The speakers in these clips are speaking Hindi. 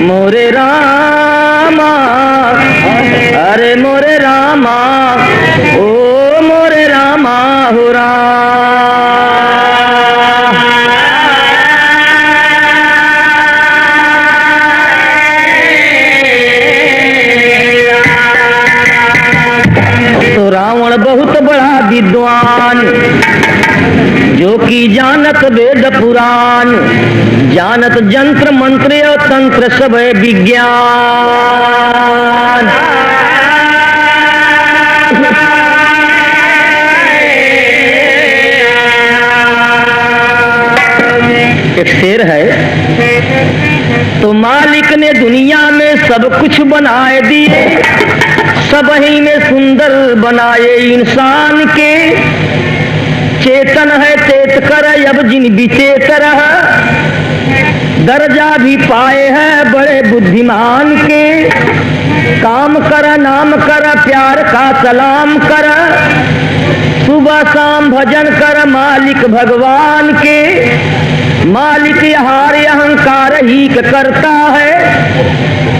मोरे रामा, अरे मोरे रामा, ओ मोरे रामा हो तो रावण बहुत बड़ा विद्वान, जो कि जानत वेद पुराण, जानत जंत्र मंत्र और तंत्र सब विज्ञान। एक शेर है, तो मालिक ने दुनिया में सब कुछ बनाए दिए, सब ही में सुंदर बनाए इंसान के। चेतन है चेत कर अब जिन विचेत रहा, दर्जा भी पाए हैं बड़े बुद्धिमान के। काम कर नाम कर प्यार का सलाम कर, सुबह शाम भजन कर मालिक भगवान के। मालिक हार अहंकार ही करता है,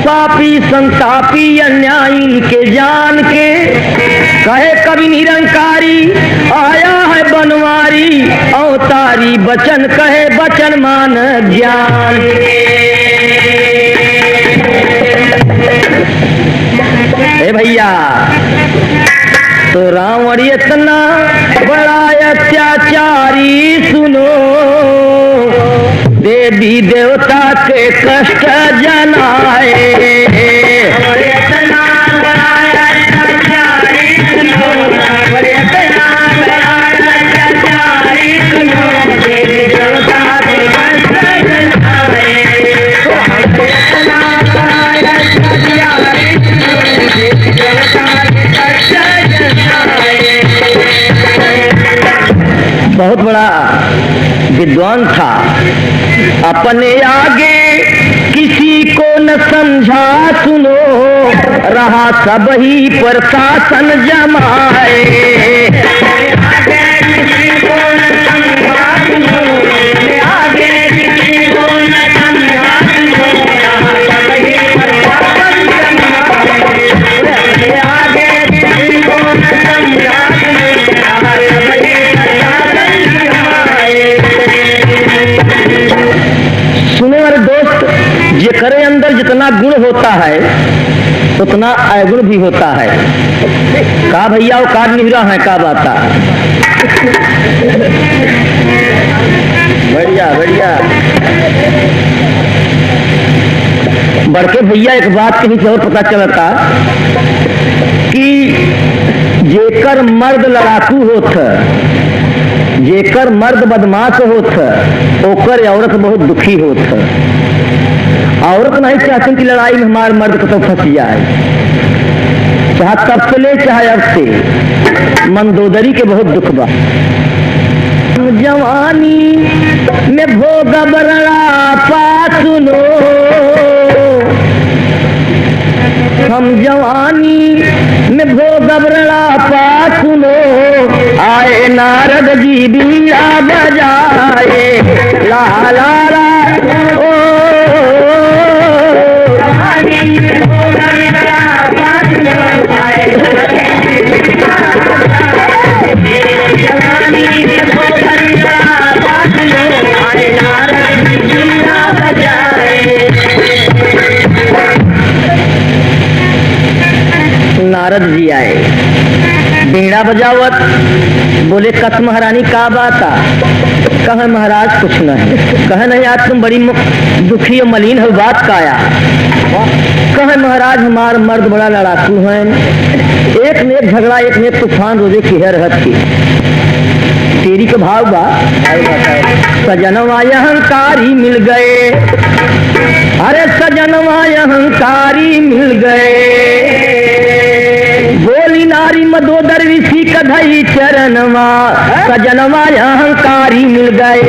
पापी संतापी अन्यायी के जान के। कहे कभी निरंकारी आया है बनवारी, अवतारी बचन कहे बचन मान ज्ञान। भैया तो रावण इतना बड़ा अत्याचारी सुनो, देवी देवता के कष्ट जनाए। बहुत बड़ा विद्वान था, अपने आगे किसी को न समझा सुनो, रहा सब ही प्रशासन जमाए। सुने वाले दोस्त, जेकरे अंदर जितना गुण होता है उतना अवगुण भी होता है। का भैया वो का निहरा है का बाता। बढ़िया बढ़िया। बड़के भैया एक बात कहीं से और पता चलता कि जेकर मर्द लड़ाकू होत, जेकर मर्द बदमाश होत, ओकर औरत बहुत दुखी होत। औरत नहीं चाहती कि लड़ाई में हमारे मर्द को तो फंस जाए, चाहे तब से ले चाहे अब से, मंदोदरी के बहुत दुख बा। जवानी में भोग बरड़ा पासुनो, हम जवानी में भोग बरड़ा पासुनो, आए नारद जी बीड़ा बजाए। ला ला ला ओ नारद जी आए, बीड़ा बजावत, बोले कथ महारानी का बात। कहे महाराज कुछ नहीं। कहे नहीं आज तुम बड़ी दुखी और मलिन हो, बात का आया। कहे महाराज हमार मर्द बड़ा लड़ाकू हैं, एक ने एक झगड़ा एक ने एक तूफान रोजे की है रहत की। तेरी के भाव बा, सजनवा अहंकारी मिल गए, अरे सजनवा अहंकारी मिल गए। बोली नारी मदोदर ऋषि कधई चरणवा, सजनवा अहंकारी मिल गए।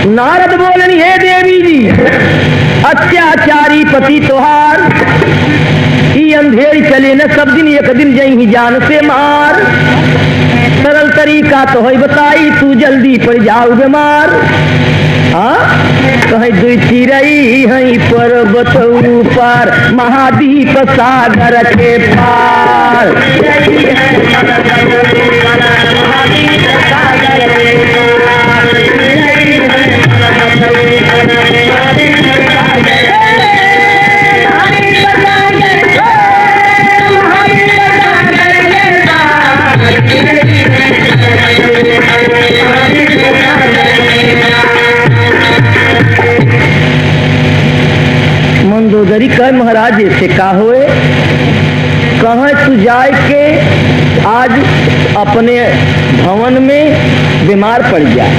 नारद बोलन हे देवी जी, अत्याचारी पति तोहार, ई अंधेरी चले न सब दिन, एक दिन जई जान से मार। सरल तरीका तो है बताई, तू जल्दी पड़ जाओ बीमार। हाँ कहीं दुई चिरई हई पर्वत ऊपर, महाद्वीप सागर के पार। मंदोदरी कह महाराज ऐसे का होए, कहाँ तू जाए के आज अपने भवन में बीमार पड़ जाए।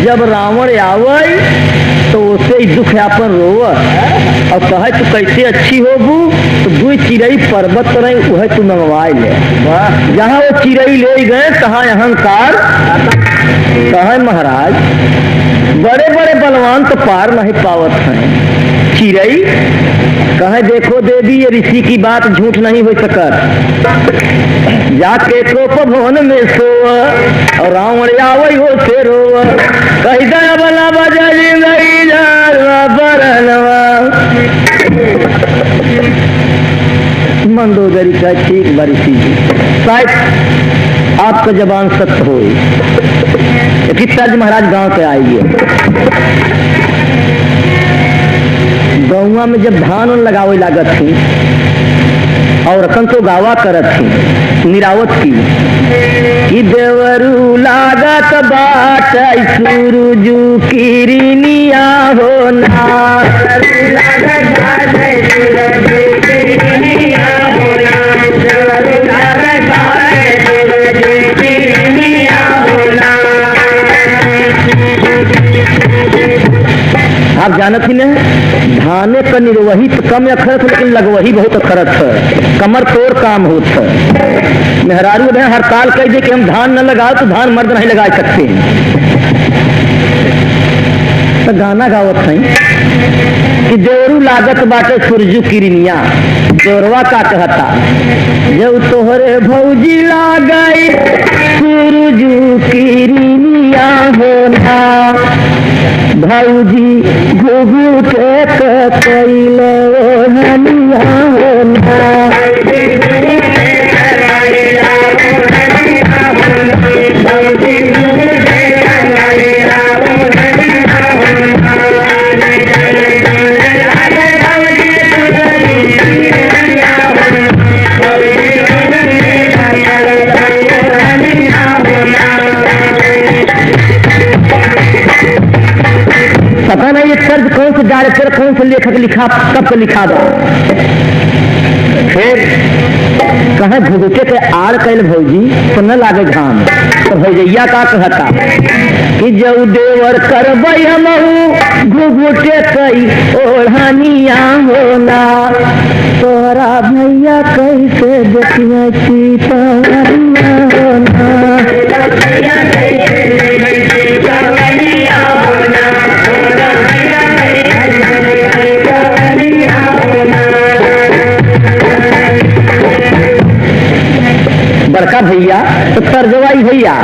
जब रावण आवे तो उसे ही दुख अपन रोव और कहे तू कैसे अच्छी होबू, तो दू चिड़ई पर्वत रही वह तू मंगवाए ले। जहाँ वो चिड़ई ले गए तहाँ अहंकार कहे महाराज बड़े बड़े बलवान तो पार नहीं पावत हैं। चिड़ई कहे देखो देवी ये ऋषि की बात झूठ नहीं हो सकत, जाके तो भवन में सो और रावण आवई हो से रो, कही दया बला बजा मंदोदरी का ठीक बड़ी सी शायद आपका जबान सत्य हो। तर्ज महाराज गांव से आइए, गौवा में जब धान लगावे लागत थी और रकन तो गावा करत थी निरावत की कि देवरू लागत बाट सूरजू किरनिया होना, आप जानत ही नहीं धाने का निर्वही तो कम अखरत, लेकिन लगवही बहुत अखरत है, कमर तोड़ काम होत है। मेहरारू ने हड़ताल कह दे कि हम धान न लगाओ तो धान मर्द नहीं लगा सकते हैं। तो गाना गावत है कि देवरू लागत बाटे सूरजू किरनिया, देवरवा का कहता जब तोहरे भौजी लागई सूरजू किरनिया होना, भौजी घुघु के कैले ओढ़निया होना, पता नहीं ये तर्ज कौन से डायरेक्टर कौन से लेखक लिखा कब का लिखा था। फिर कहे भुगुटे के आड़ कैल भौजी तो न लागे घाम, तो भैया का कहता कि जब देवर करबई हमहू घुघुटे कई ओढ़निया होना, तोरा भैया कैसे देखिया चीतनिया होना, बड़का भैया तो तर्जवाई भैया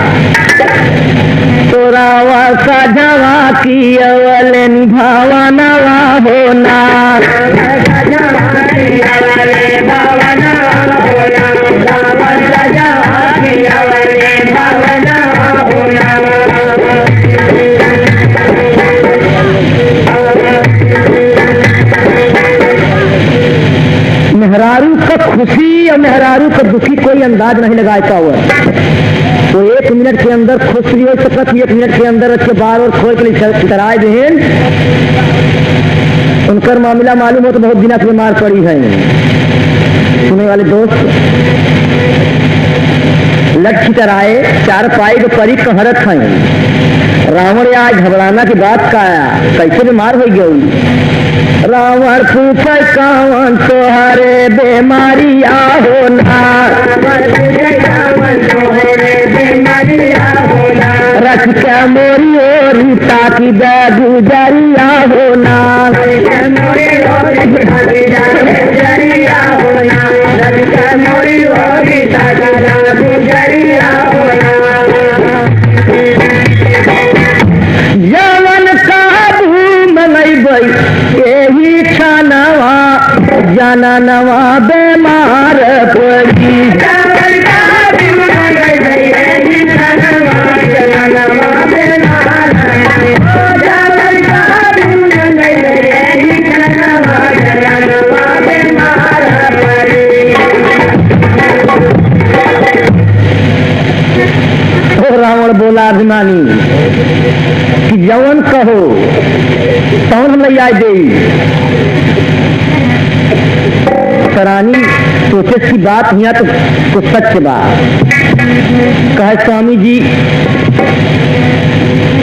तोरा वासा जवा की अवले भावनावा होना, मेहरारू का खुशी और मेहरारू का दुखी कोई अंदाज नहीं लगाता हुआ। तो एक मिनट के अंदर खुश भी हो सकत, एक मिनट के अंदर अच्छे बार और खोल के चितराए दें, उनकर मामला मालूम हो तो बहुत दिनों से बीमार पड़ी है। सुने वाले दोस्त लट चितराए चार पाई के परी कहरत है। रावण आज घबराना की बात का कैसे बीमार हो गई। रावण पूछे कौन तोहरे बेमारिया होना, रख के मोरी ओरी ताकि गुजरिया होना, जवन काबू मनैबै एही छानवा जाना नवा बेमार पड़ी रावण बोला अभिमानी कि जवन कहो तवन हम ले आए दे। रानी सोचे की बात यहाँ तो कुछ सच बात कहे स्वामी जी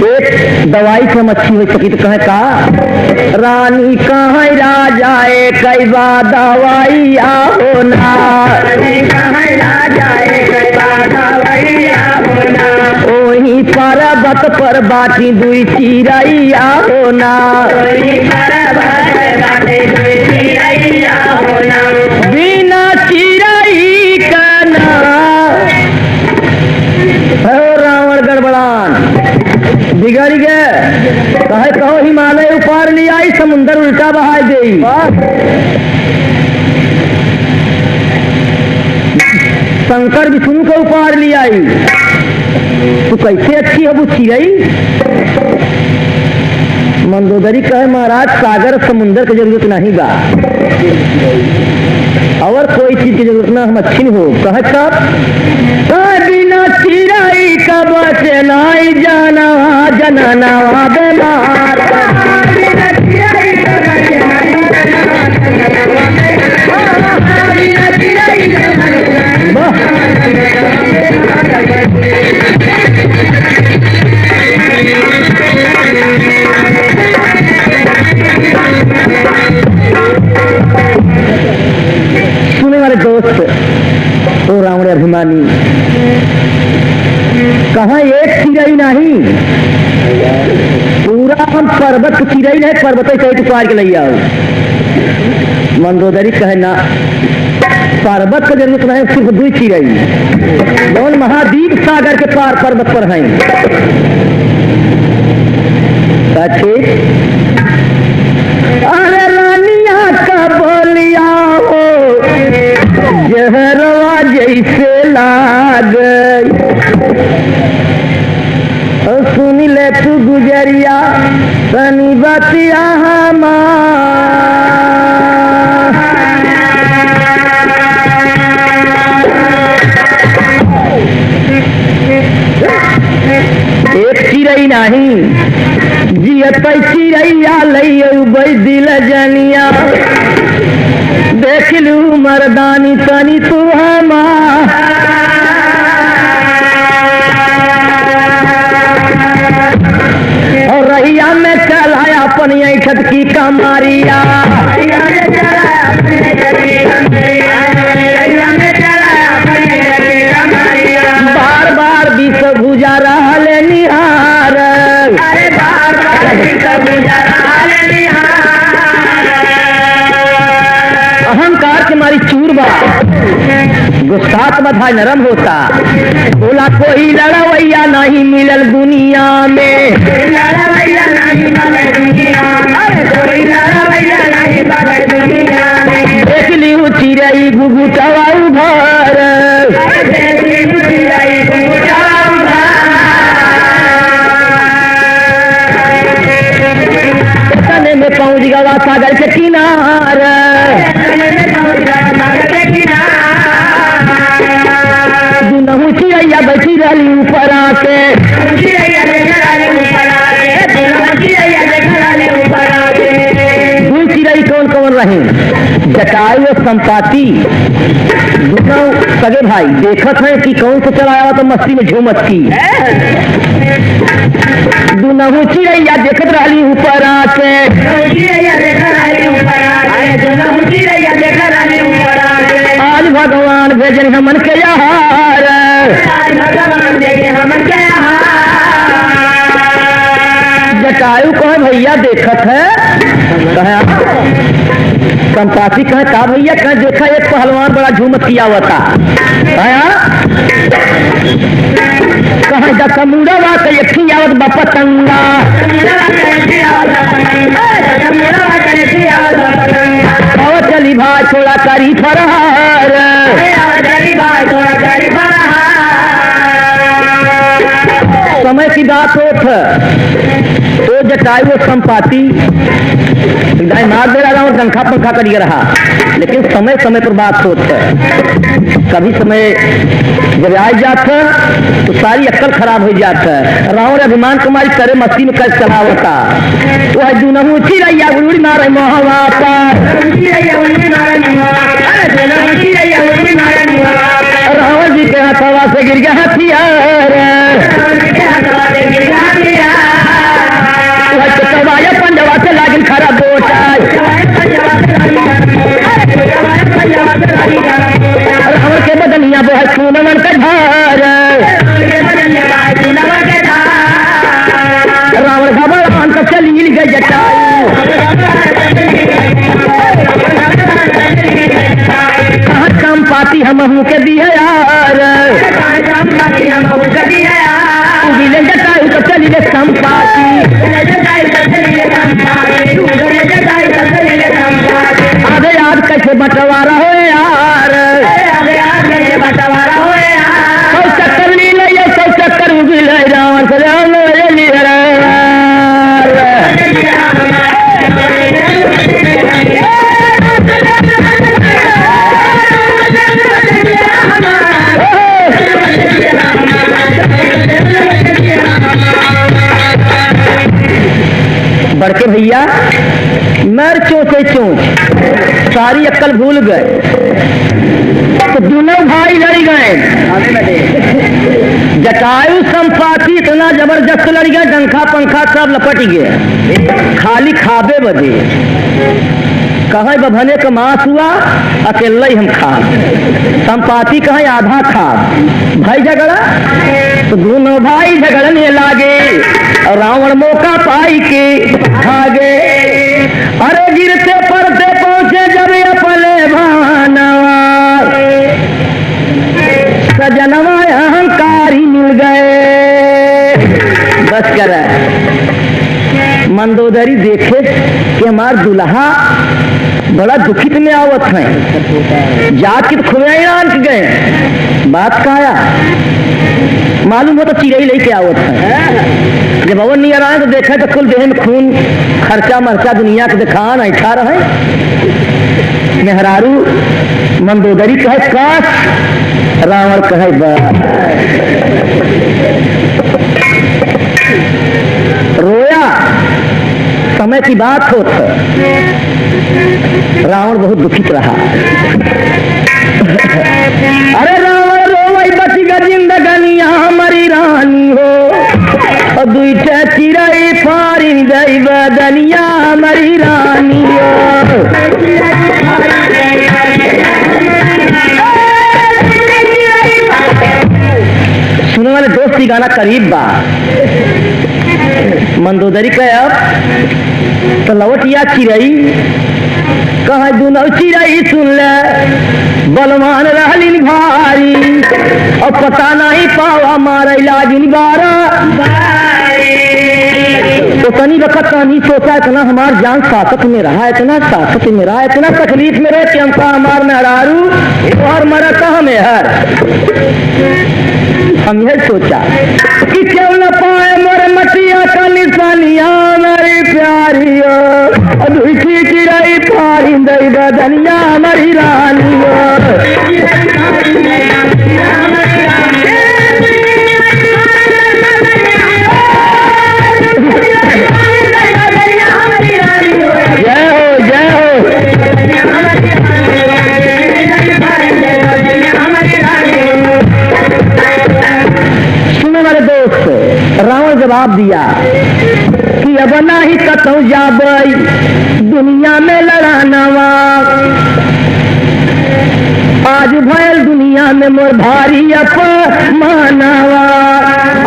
एक दवाई से हम अच्छी हो सकी तो कहे का रानी कहाँ राजा कई बार दवाई आओ ना ओही पर्वत पर बाटी दुई चिड़ैया हो ना बिना चिड़ै का ना रावण गड़बड़ान बिगड़ गए कहे कहो हिमालय उपार ले आई समुंदर उल्टा बहा गई। शंकर विष्णु को उपार ले आई तो कैसे अच्छी है वो चिड़ै। मंदोदरी कहे महाराज सागर समुंदर की जरूरत नहीं बा और कोई चीज की जरूरत ना हम अच्छी नहीं हो कहे कब बिना चिड़ै का बचे नहीं जाना जनाना बेमार सुने वाले दोस्त तो रावण अभिमानी कहा एक चिड़ै नहीं पूरा हम पर्वत चिड़ै नहीं पर्वत सहित उपार के लिए आओ। मंदोदरी कहे ना पर्वत का जरूरत नहीं सिर्फ दो चिड़ै जौन महाद्वीप सागर के पार पर्वत पर हैं। अच्छे अरे रानिया का बोलिया हो जहरवा जैसे लाग सुन ले तू गुजरिया सनी बतिया एक चिड़ै नहीं जियत चिड़ैया लई दिल जनिया देख लू मर्दानी तनी तू हमा और रहिया में चलाया अपनी ऐठत की कमारिया बार बार विष भुजा रहा निहार अहंकार के मारी चूरबा गुस्सात बधा नरम होता बोला कोई लड़वैया नहीं मिलल दुनिया में देख ली चिड़ै घुघुटवा उभर में पहुंच गया सागर के किनारे दुनहु चिड़ैया बैठी रही ऊपर आके दू चिड़ै कौन कौन रही जटायु और संपाति दोनों सगे भाई देखत है कि कौन से चलाया तो मस्ती में झूमत की दुनहु चिड़ैया देखत रही ऊपर आके आज भगवान भेजन हमन के यार जटायु को भैया देखत है संपाति कहे का भैया, कहे देखा एक पहलवान बड़ा झूमत किया हुआ था, कहे जब मुड़ा वा के एक आवत बपतंगा, और चली भाई थोड़ा करी फरहार, समय की बात होत तो जटायु वो संपाति मार दे रहा और पंखा पंखा करिए रहा, लेकिन समय समय पर बात होत है। कभी समय जब आ जात है तो सारी अक्ल खराब हो जाता है। रावण अभिमान कमाई करे मस्ती में कर चलावता, वह दुनहु चिड़ैया उड़ी मारे मोहवा पर, रावण जी के हथवा से गिर गया हथियार, पंजवा से लागिन खरा बोटा, रावण के बदनिया बहुत खूनवन का धार, रावण का बलवान का चली गई जटायु, कहाँ संपाति हम के दिए यार, जटायु तो चली गए संपाति, आधे याद कैसे बंटवारा हो यार, सब चक्कर ली ले, सब चक्कर उगी ले, रावण से बड़के भैया मर चोचे चोच सारी अक्ल भूल गए, तो दोनों भाई लड़ गए। जटायु संपाति इतना जबरदस्त लड़ गए, डंखा पंखा सब लपट गए, खाली खाबे बदे कहे बभने का मांस हुआ अकेला ही हम खा, संपाति कहे आधा खा, भाई झगड़ा तो दोनों भाई झगड़ने लागे, रावण मौका पाई के भागे, अरे गिरते पड़ते पहुंचे जब अपने भानवा, सजनवा अहंकारी मिल गए। बस कर मंदोदरी देखे कि हमार दुल्हा बड़ा दुखित में आवत है, जाके तो खुआन गए, बात का आया मालूम हो तो चिड़ई लेके आवत है, जब अवन नहीं आ रहा है तो देखा तो कुल देह में खून खर्चा मर्चा दुनिया के दिखान ऐठा रहे। मेहरारू मंदोदरी कहे काश, रावण कहे रोया, समय की बात हो, रावण बहुत दुखित रहा। अरे रावण रोवई बच ग जिंदगनिया हमारी रानी हो, और दुईटा चिड़ई फारी गई बदनिया हमारी रानी हो। सुनने वाले दोस्त की गाना करीब बा मंदोदरी का अब तो लवटिया चिड़ई कहा दुनो चिड़ई सुन ले, बलवान रहलिन भारी, और पता नहीं पावा मारे लागिन बारा, तो तनी वक्त नहीं सोचा, इतना हमार जान सासत में रहा, इतना सासत में रहा, इतना तकलीफ में रहे कि हमका हमार मेहरारू और मरता हमें हर, हम यह सोचा कि क्यों न पाए मोर मटिया का निशानिया मेरी प्यारी हो, दुखी चिड़ई फाड़ी दई बदनिया हमारी रानी हो। जय हो जय हो। सुनो मेरे दोस्त, रावण जवाब दिया कि अब नहीं कतौ जाबई दुनिया में लड़ानवा, आज भयल दुनिया में मोर भारी अपमानवा।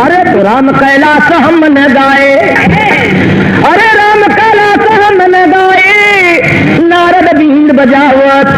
अरे तो राम कैलाश हम न गाए, अरे राम कैलाश हम न गाए, नारद भी बजावत